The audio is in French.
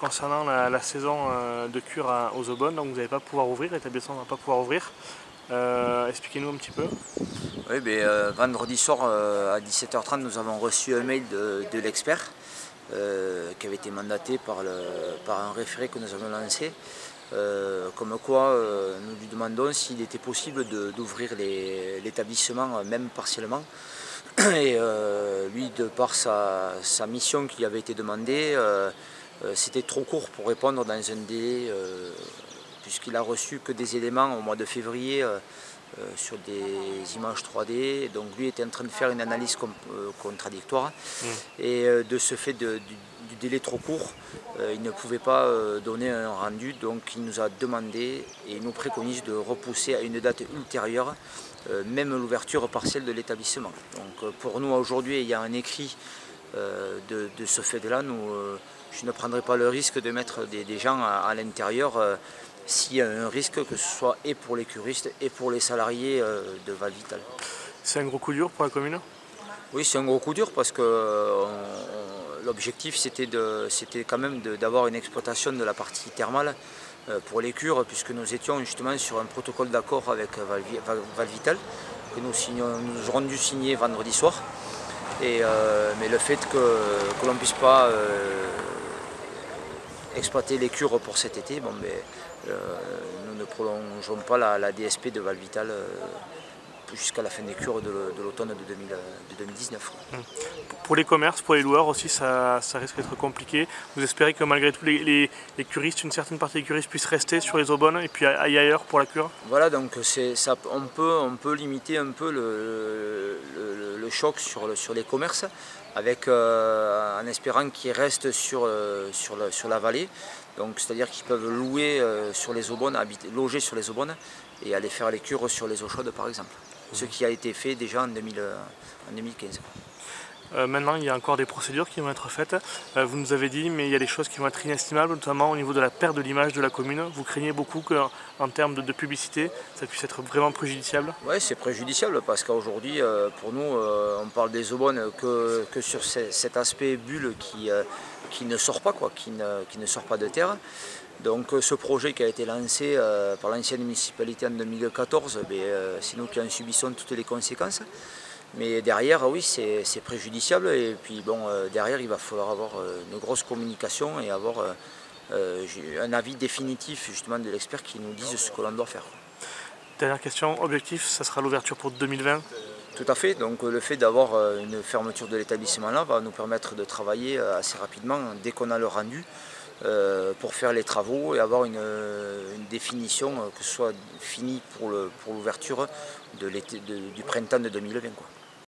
concernant la saison de cure aux Aubonnes, donc vous n'allez pas pouvoir ouvrir, l'établissement ne va pas pouvoir ouvrir. Expliquez-nous un petit peu. Oui, vendredi soir à 17h30, nous avons reçu un mail de l'expert qui avait été mandaté par un référé que nous avons lancé, comme quoi nous lui demandons s'il était possible d'ouvrir l'établissement, même partiellement. Et lui, de par sa mission qui avait été demandée, c'était trop court pour répondre dans un délai, puisqu'il a reçu que des éléments au mois de février sur des images 3D. Donc lui était en train de faire une analyse contradictoire. Et de ce fait du délai trop court, il ne pouvait pas donner un rendu. Donc il nous a demandé et il nous préconise de repousser à une date ultérieure, même l'ouverture partielle de l'établissement. Donc pour nous aujourd'hui, il y a un écrit de ce fait-là. Je ne prendrai pas le risque de mettre des gens à l'intérieur s'il y a un risque, que ce soit et pour les curistes et pour les salariés de Val-Vital. C'est un gros coup dur pour la commune? Oui, c'est un gros coup dur parce que l'objectif c'était quand même d'avoir une exploitation de la partie thermale pour les cures, puisque nous étions justement sur un protocole d'accord avec Val-Vital que nous aurons dû signer vendredi soir. Mais le fait que l'on ne puisse pas exploiter les cures pour cet été, nous ne prolongeons pas la DSP de Val-Vital jusqu'à la fin des cures de l'automne de 2019. Pour les commerces, pour les loueurs aussi, ça risque d'être compliqué. Vous espérez que malgré tout les curistes, une certaine partie des curistes puissent rester sur les Aubonnes et puis aller ailleurs pour la cure? Voilà, donc on peut limiter un peu le choc sur les commerces, en espérant qu'ils restent sur la vallée. Donc c'est-à-dire qu'ils peuvent louer sur les Aubonnes, loger sur les Aubonnes et aller faire les cures sur les eaux chaudes par exemple. Ce qui a été fait déjà en 2015. Maintenant, il y a encore des procédures qui vont être faites. Vous nous avez dit, mais il y a des choses qui vont être inestimables, notamment au niveau de la perte de l'image de la commune. Vous craignez beaucoup qu'en termes de publicité, ça puisse être vraiment préjudiciable? Oui, c'est préjudiciable parce qu'aujourd'hui, pour nous, on parle des Aubonnes que sur cet aspect bulle qui ne sort pas, qui ne sort pas de terre. Donc ce projet qui a été lancé par l'ancienne municipalité en 2014, c'est nous qui en subissons toutes les conséquences. Mais derrière, oui, c'est préjudiciable. Et puis derrière, il va falloir avoir une grosse communication et avoir un avis définitif justement de l'expert qui nous dise ce que l'on doit faire. Dernière question, objectif, ça sera l'ouverture pour 2020? Tout à fait, donc le fait d'avoir une fermeture de l'établissement là va nous permettre de travailler assez rapidement dès qu'on a le rendu pour faire les travaux et avoir une définition que ce soit fini pour l'ouverture du printemps de 2020.